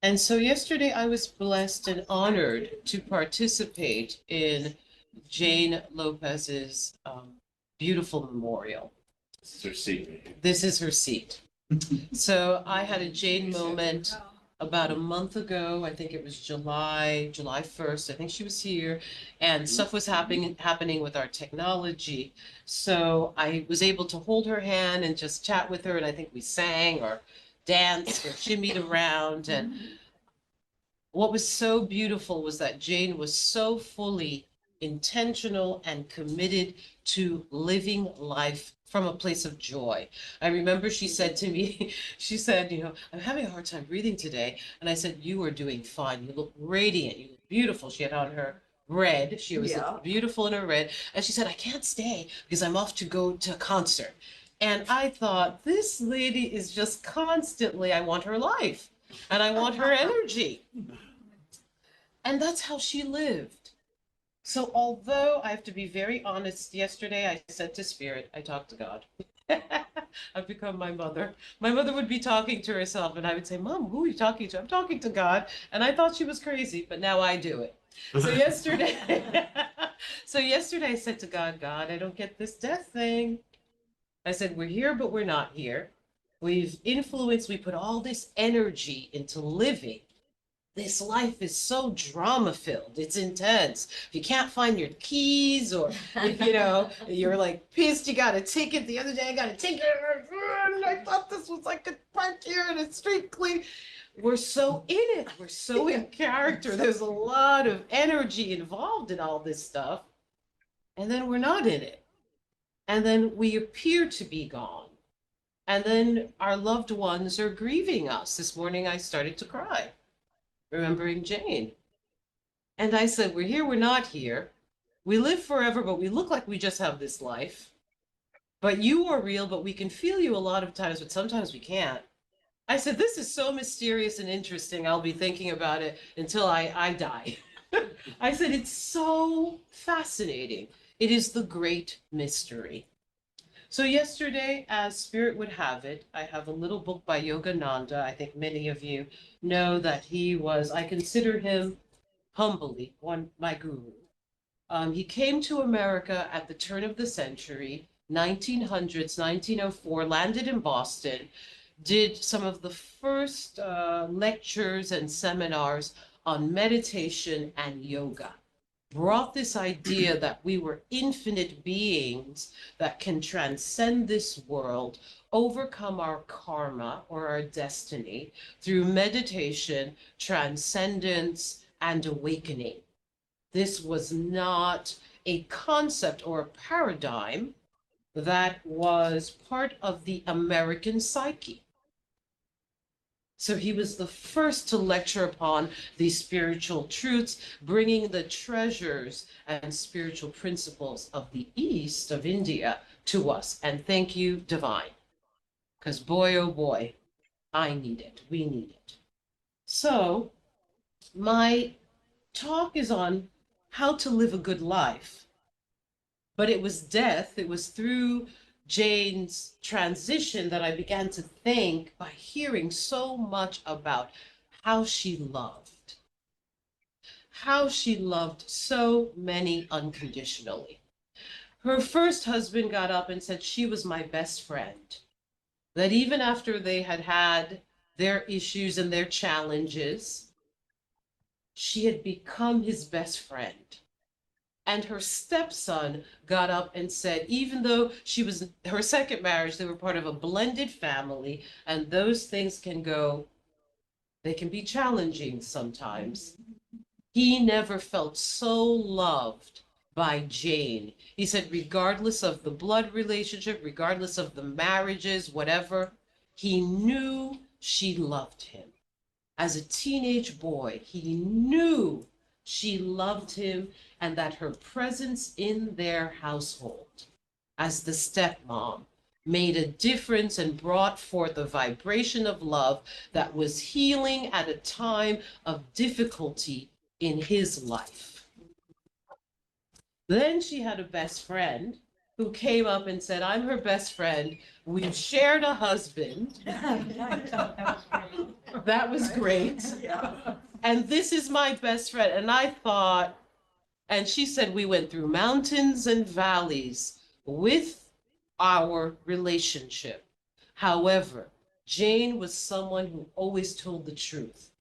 And so yesterday I was blessed and honored to participate in Jane Lopez's beautiful memorial. This is her seat. This is her seat. So I had a Jane moment about a month ago. I think it was July 1st. I think she was here, and stuff was happening with our technology. So I was able to hold her hand and just chat with her, and I think we sang or danced or shimmied around. And what was so beautiful was that Jane was so fully intentional and committed to living life from a place of joy. I remember she said to me, she said, I'm having a hard time breathing today. And I said, you are doing fine. You look radiant. You look beautiful. She had on her red. She was beautiful in her red. And she said, I can't stay because I'm off to go to a concert. And I thought, this lady is just constantly, I want her life and I want her energy. And that's how she lived. So, although I have to be very honest, yesterday I said to Spirit, I talked to God. I've become my mother. My mother would be talking to herself, and I would say, Mom, who are you talking to? I'm talking to God. And I thought she was crazy, but now I do it. So, yesterday, I said to God, God, I don't get this death thing. I said, we're here, but we're not here. We've influenced, we put all this energy into living. This life is so drama filled. It's intense. If you can't find your keys, or if you're like pissed, you got a ticket. The other day I got a ticket. And I thought this was like a park here and a street clean. We're so in it. We're so in character. There's a lot of energy involved in all this stuff. And then we're not in it. And then we appear to be gone. And then our loved ones are grieving us. This morning I started to cry, remembering Jane. And I said, we're here, we're not here. We live forever, but we look like we just have this life. But you are real, but we can feel you a lot of times, but sometimes we can't. I said, this is so mysterious and interesting. I'll be thinking about it until I die. I said, it's so fascinating. It is the great mystery. So yesterday, as Spirit would have it, I have a little book by Yogananda. I think many of you know that I consider him humbly my guru. He came to America at the turn of the century, 1900s, 1904, landed in Boston, did some of the first lectures and seminars on meditation and yoga, brought this idea that we were infinite beings that can transcend this world, overcome our karma or our destiny through meditation, transcendence, and awakening. This was not a concept or a paradigm that was part of the American psyche. So he was the first to lecture upon these spiritual truths, bringing the treasures and spiritual principles of the East of India to us. And thank you, Divine, because boy, oh boy, I need it. We need it. So my talk is on how to live a good life. But it was death. It was through Jane's transition that I began to think, by hearing so much about how she loved so many unconditionally. Her first husband got up and said she was my best friend. That even after they had had their issues and their challenges, she had become his best friend. And her stepson got up and said, even though she was her second marriage, they were part of a blended family, and those things they can be challenging sometimes. He never felt so loved by Jane. He said, regardless of the blood relationship, regardless of the marriages, whatever, he knew she loved him. As a teenage boy, he knew she loved him and that her presence in their household as the stepmom made a difference and brought forth a vibration of love that was healing at a time of difficulty in his life. Then she had a best friend who came up and said, I'm her best friend. We've shared a husband. That was great. And this is my best friend. And I thought, and she said, we went through mountains and valleys with our relationship. However, Jane was someone who always told the truth.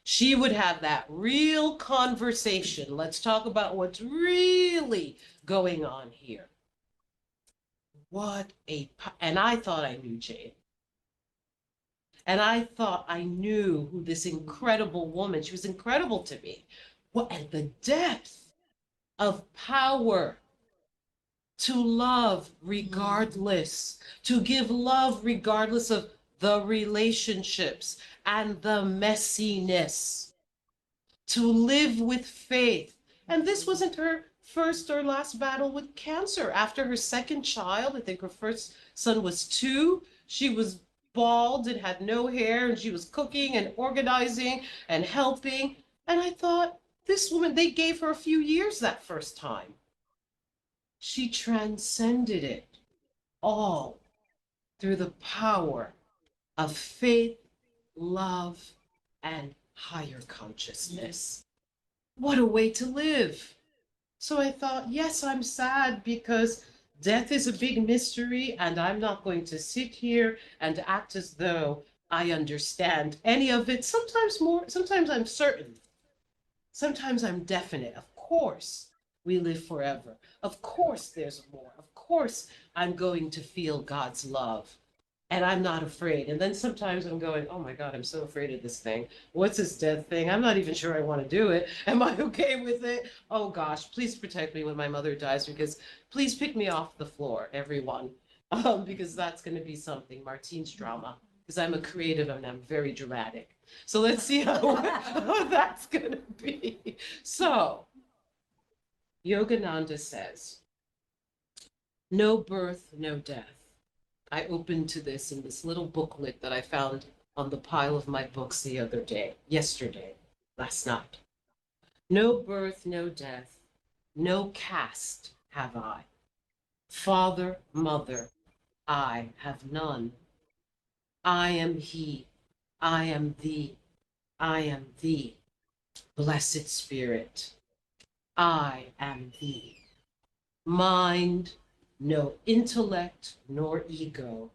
She would have that real conversation. Let's talk about what's really going on here. And I thought I knew Jane. And I thought I knew who this incredible woman, she was incredible to me. What, and the depth of power to love regardless, to give love regardless of the relationships and the messiness, to live with faith. And this wasn't her first or last battle with cancer. After her second child, I think her first son was 2, she was bald and had no hair, and she was cooking and organizing and helping. And I thought, this woman, they gave her a few years that first time. She transcended it all through the power of faith, love, and higher consciousness. What a way to live. So I thought, yes, I'm sad because death is a big mystery, and I'm not going to sit here and act as though I understand any of it. Sometimes more, sometimes I'm certain. Sometimes I'm definite. Of course, we live forever. Of course, there's more. Of course, I'm going to feel God's love. And I'm not afraid. And then sometimes I'm going, oh my God, I'm so afraid of this thing. What's this death thing? I'm not even sure I want to do it. Am I okay with it? Oh gosh, please protect me when my mother dies, because please pick me off the floor, everyone. Because that's going to be something, Martine's drama, because I'm a creative and I'm very dramatic. So let's see how that's going to be. So, Yogananda says, no birth, no death. I opened to this in this little booklet that I found on the pile of my books the other day, last night. No birth, no death, no caste have I. Father, mother, I have none. I am he, I am thee, I am thee. Blessed Spirit, I am thee. Mind, no intellect nor ego.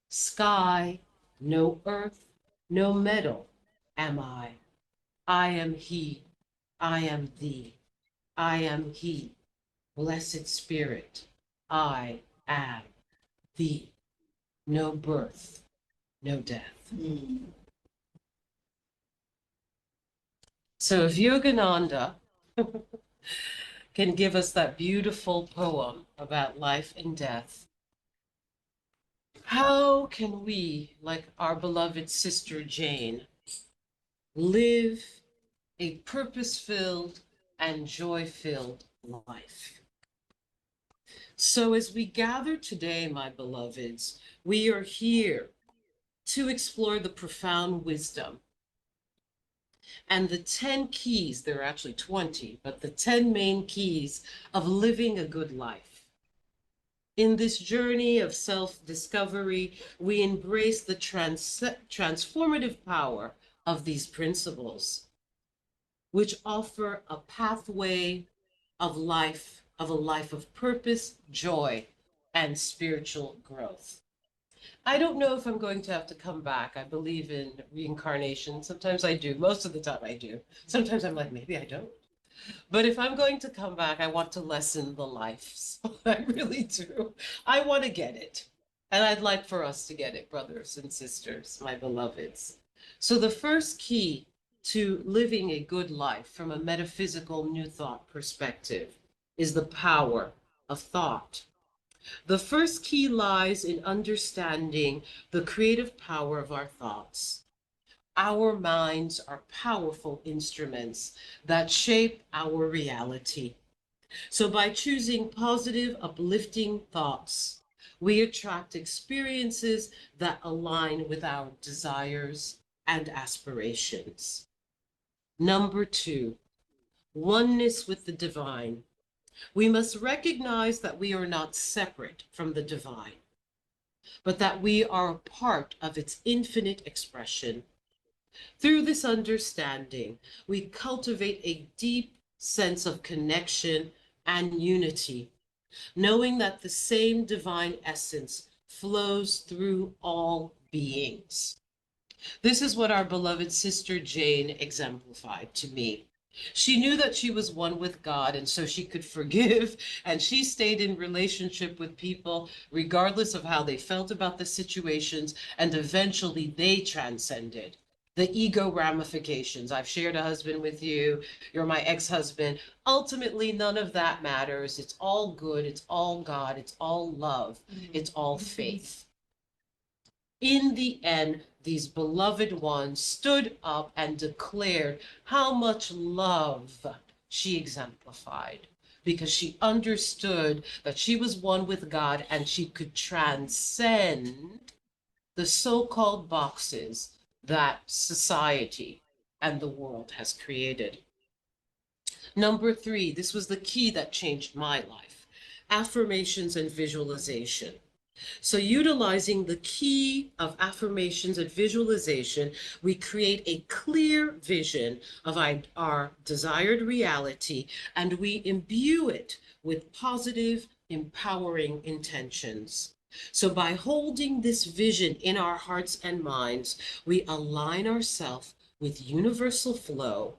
Sky, no earth, no metal am I. I am he, I am thee, I am he. Blessed Spirit, I am thee. No birth, no death. So if Yogananda can give us that beautiful poem about life and death, how can we, like our beloved sister Jane, live a purpose-filled and joy-filled life? So as we gather today, my beloveds, we are here to explore the profound wisdom and the 10 keys, there are actually 20, but the 10 main keys of living a good life. In this journey of self-discovery, we embrace the transformative power of these principles, which offer a pathway of life, of a life of purpose, joy, and spiritual growth. I don't know if I'm going to have to come back. I believe in reincarnation. Sometimes I do. Most of the time I do. Sometimes I'm like, maybe I don't. But if I'm going to come back, I want to lessen the life. So I really do. I want to get it. And I'd like for us to get it, brothers and sisters, my beloveds. So the first key to living a good life from a metaphysical new thought perspective is the power of thought. The first key lies in understanding the creative power of our thoughts. Our minds are powerful instruments that shape our reality. So by choosing positive, uplifting thoughts, we attract experiences that align with our desires and aspirations. Number 2, oneness with the divine. We must recognize that we are not separate from the divine, but that we are a part of its infinite expression. Through this understanding, we cultivate a deep sense of connection and unity, knowing that the same divine essence flows through all beings. This is what our beloved sister Jane exemplified to me. She knew that she was one with God, and so she could forgive, and she stayed in relationship with people regardless of how they felt about the situations, and eventually they transcended the ego ramifications. I've shared a husband with you, you're my ex-husband. Ultimately, none of that matters. It's all good, it's all God, it's all love, it's all faith. In the end, these beloved ones stood up and declared how much love she exemplified, because she understood that she was one with God and she could transcend the so-called boxes that society and the world has created. Number three, this was the key that changed my life: affirmations and visualization. So, utilizing the key of affirmations and visualization, we create a clear vision of our desired reality, and we imbue it with positive, empowering intentions. So, by holding this vision in our hearts and minds, we align ourselves with universal flow,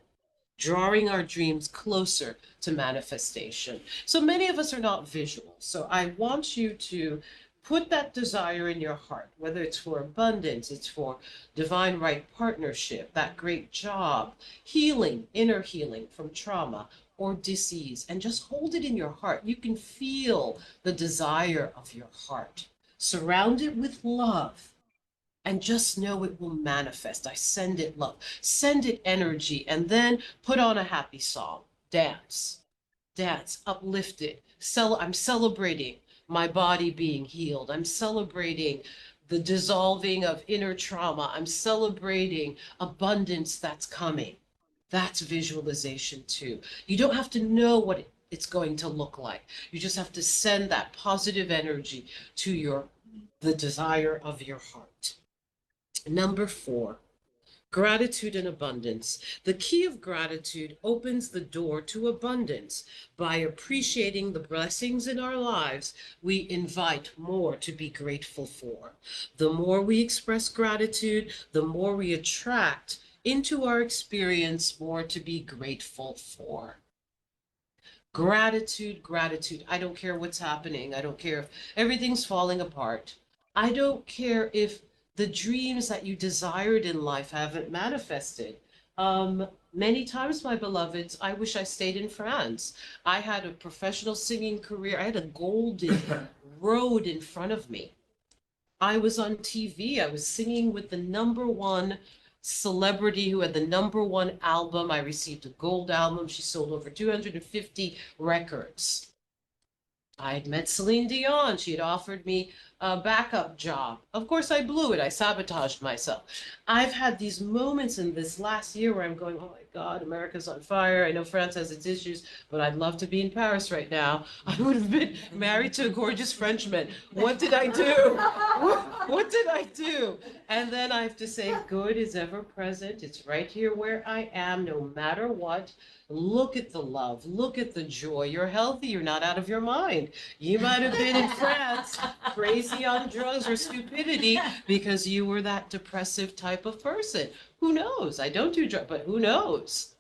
drawing our dreams closer to manifestation. So many of us are not visual. So I want you to put that desire in your heart, whether it's for abundance, it's for divine right partnership, that great job, healing, inner healing from trauma or disease, and just hold it in your heart. You can feel the desire of your heart. Surround it with love and just know it will manifest. I send it love, send it energy, and then put on a happy song. Dance, dance, uplift it. I'm celebrating my body being healed. I'm celebrating the dissolving of inner trauma. I'm celebrating abundance that's coming. That's visualization too. You don't have to know what it's going to look like. You just have to send that positive energy to the desire of your heart. Number four, gratitude and abundance. The key of gratitude opens the door to abundance. By appreciating the blessings in our lives, we invite more to be grateful for. The more we express gratitude, the more we attract into our experience more to be grateful for. Gratitude, gratitude. I don't care what's happening. I don't care if everything's falling apart. I don't care if the dreams that you desired in life haven't manifested. Many times, my beloveds, I wish I stayed in France. I had a professional singing career. I had a golden road in front of me. I was on TV. I was singing with the number one celebrity who had the number one album. I received a gold album. She sold over 250 records. I had met Celine Dion. She had offered me a backup job. Of course, I blew it. I sabotaged myself. I've had these moments in this last year where I'm going, oh my God, America's on fire. I know France has its issues, but I'd love to be in Paris right now. I would have been married to a gorgeous Frenchman. What did I do? What did I do? And then I have to say, good is ever present. It's right here where I am, no matter what. Look at the love. Look at the joy. You're healthy. You're not out of your mind. You might have been in France crazy on drugs or stupidity because you were that depressive type of person. Who knows? I don't do drugs, but who knows?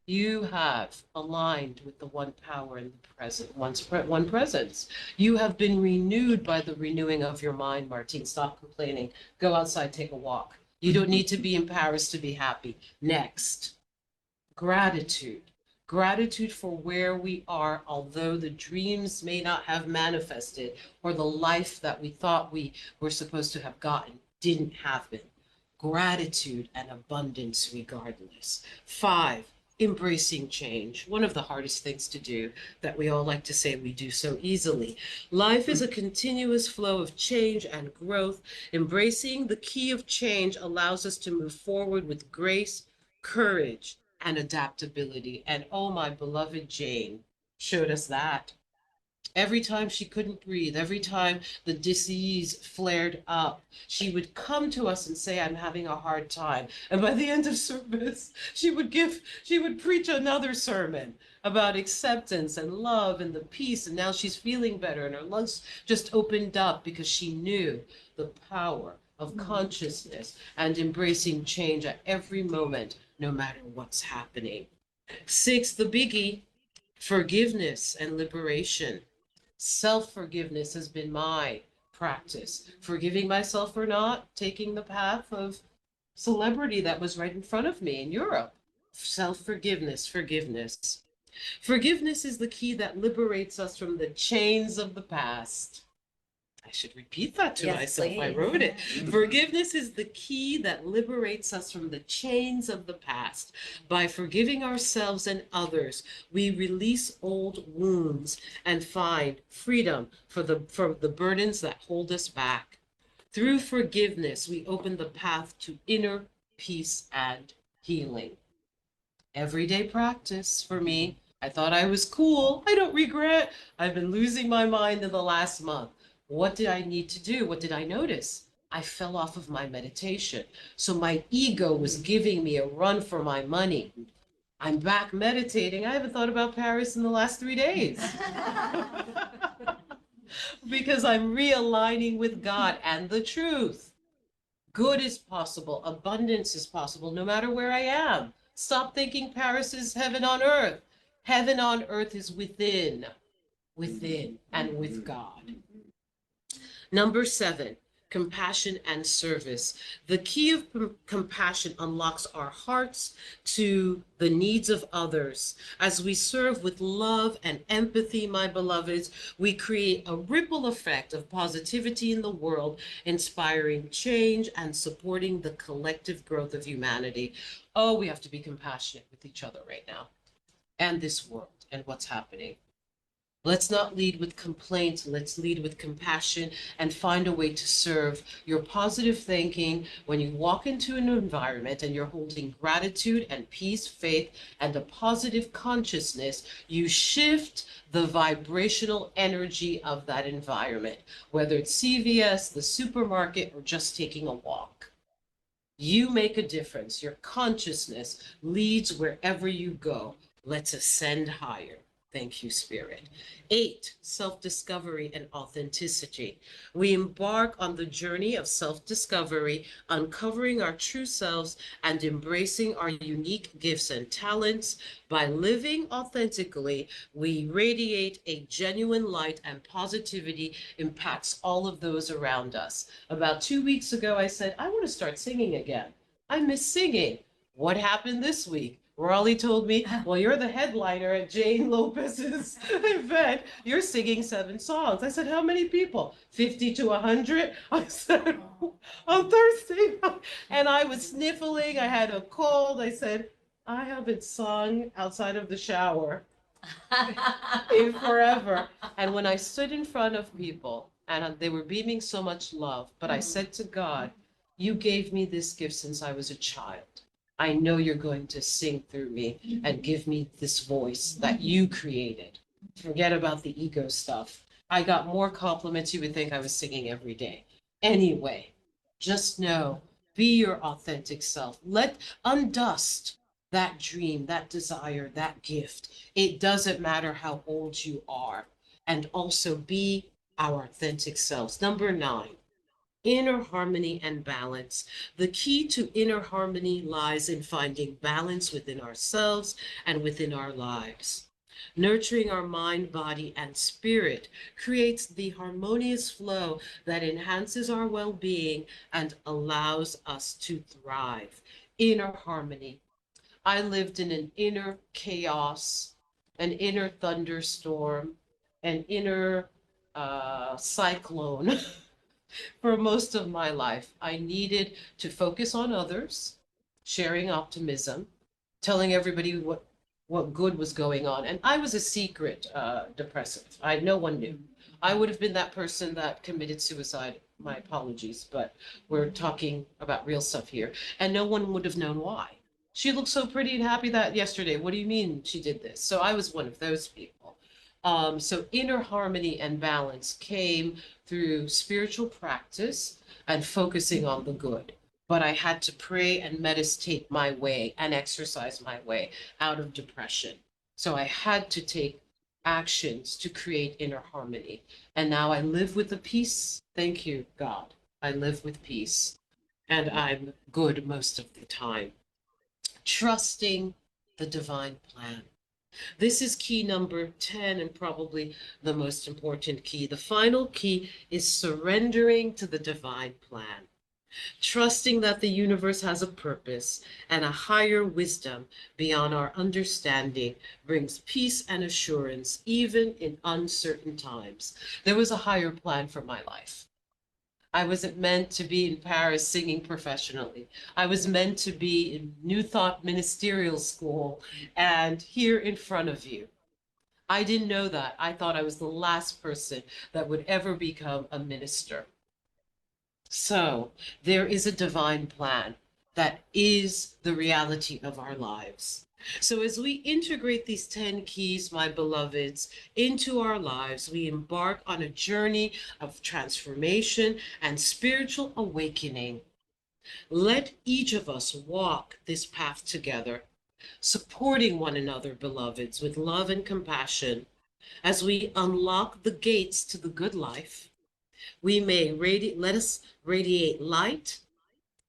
You have aligned with the one power in the present, one presence. You have been renewed by the renewing of your mind, Martine. Stop complaining. Go outside, take a walk. You don't need to be in Paris to be happy. Next, gratitude. Gratitude for where we are, although the dreams may not have manifested, or the life that we thought we were supposed to have gotten didn't happen. Gratitude and abundance regardless. Five, embracing change. One of the hardest things to do that we all like to say we do so easily. Life is a continuous flow of change and growth. Embracing the key of change allows us to move forward with grace, courage, and adaptability. And oh, my beloved Jane, showed us that. Every time she couldn't breathe, every time the disease flared up, she would come to us and say, I'm having a hard time. And by the end of service, she would preach another sermon about acceptance and love and the peace. And now she's feeling better and her lungs just opened up because she knew the power of consciousness and embracing change at every moment, no matter what's happening. Six, the biggie, forgiveness and liberation. Self-forgiveness has been my practice. Forgiving myself for not taking the path of celebrity that was right in front of me in Europe. Self-forgiveness, forgiveness. Forgiveness is the key that liberates us from the chains of the past. I should repeat that to Yes, myself. I please. wrote it. Forgiveness is the key that liberates us from the chains of the past. By forgiving ourselves and others, we release old wounds and find freedom from the burdens that hold us back. Through forgiveness, we open the path to inner peace and healing. Everyday practice for me. I thought I was cool. I don't regret. I've been losing my mind in the last month. What did I need to do? What did I notice? I fell off of my meditation. So my ego was giving me a run for my money. I'm back meditating. I haven't thought about Paris in the last 3 days because I'm realigning with God and the truth. Good is possible. Abundance is possible no matter where I am. Stop thinking Paris is heaven on earth. Heaven on earth is within, and with God. Number seven, compassion and service. The key of compassion unlocks our hearts to the needs of others. As we serve with love and empathy, my beloveds, we create a ripple effect of positivity in the world, inspiring change and supporting the collective growth of humanity. Oh, we have to be compassionate with each other right now and this world and what's happening. Let's not lead with complaint. Let's lead with compassion and find a way to serve. Your positive thinking, when you walk into an environment and you're holding gratitude and peace, faith, and a positive consciousness, you shift the vibrational energy of that environment, whether it's CVS, the supermarket, or just taking a walk. You make a difference. Your consciousness leads wherever you go. Let's ascend higher. Thank you, Spirit. Eight, self-discovery and authenticity. We embark on the journey of self-discovery, uncovering our true selves and embracing our unique gifts and talents. By living authentically, we radiate a genuine light, and positivity impacts all of those around us. About 2 weeks ago, I said, I want to start singing again. I miss singing. What happened this week? Raleigh told me, well, you're the headliner at Jane Lopez's event. You're singing 7 songs. I said, how many people? 50 to 100? I said, on Thursday. And I was sniffling. I had a cold. I said, I haven't sung outside of the shower in forever. And when I stood in front of people and they were beaming so much love, but I said to God, you gave me this gift since I was a child. I know you're going to sing through me and give me this voice that you created. Forget about the ego stuff. I got more compliments. You would think I was singing every day. Anyway, just know, be your authentic self. Let undust that dream, that desire, that gift. It doesn't matter how old you are. And also be our authentic selves. Number 9, inner harmony and balance. The key to inner harmony lies in finding balance within ourselves and within our lives. Nurturing our mind, body, and spirit creates the harmonious flow that enhances our well-being and allows us to thrive. Inner harmony. I lived in an inner chaos, an inner thunderstorm, an inner cyclone for most of my life. I needed to focus on others, sharing optimism, telling everybody what good was going on. And I was a secret depressive. No one knew. I would have been that person that committed suicide. My apologies, but we're talking about real stuff here. And no one would have known why. She looked so pretty and happy that yesterday. What do you mean she did this? So I was one of those people. So inner harmony and balance came through spiritual practice and focusing on the good. But I had to pray and meditate my way and exercise my way out of depression. So I had to take actions to create inner harmony. And now I live with the peace. Thank you, God. I live with peace and I'm good most of the time. Trusting the divine plan. This is key number 10 and probably the most important key. The final key is surrendering to the divine plan, trusting that the universe has a purpose and a higher wisdom beyond our understanding brings peace and assurance even in uncertain times. There was a higher plan for my life. I wasn't meant to be in Paris singing professionally. I was meant to be in New Thought Ministerial School and here in front of you. I didn't know that. I thought I was the last person that would ever become a minister. So there is a divine plan that is the reality of our lives. So as we integrate these 10 keys, my beloveds, into our lives, we embark on a journey of transformation and spiritual awakening. Let each of us walk this path together, supporting one another, beloveds, with love and compassion. As we unlock the gates to the good life, we may let us radiate light,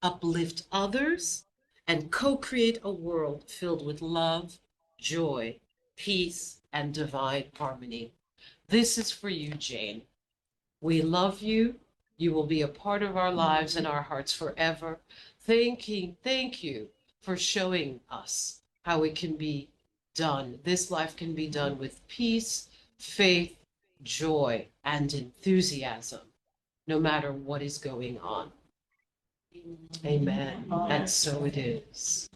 uplift others, and co-create a world filled with love, joy, peace, and divine harmony. This is for you, Jane. We love you. You will be a part of our lives and our hearts forever. Thank you for showing us how it can be done. This life can be done with peace, faith, joy, and enthusiasm, no matter what is going on. Amen. And so it is.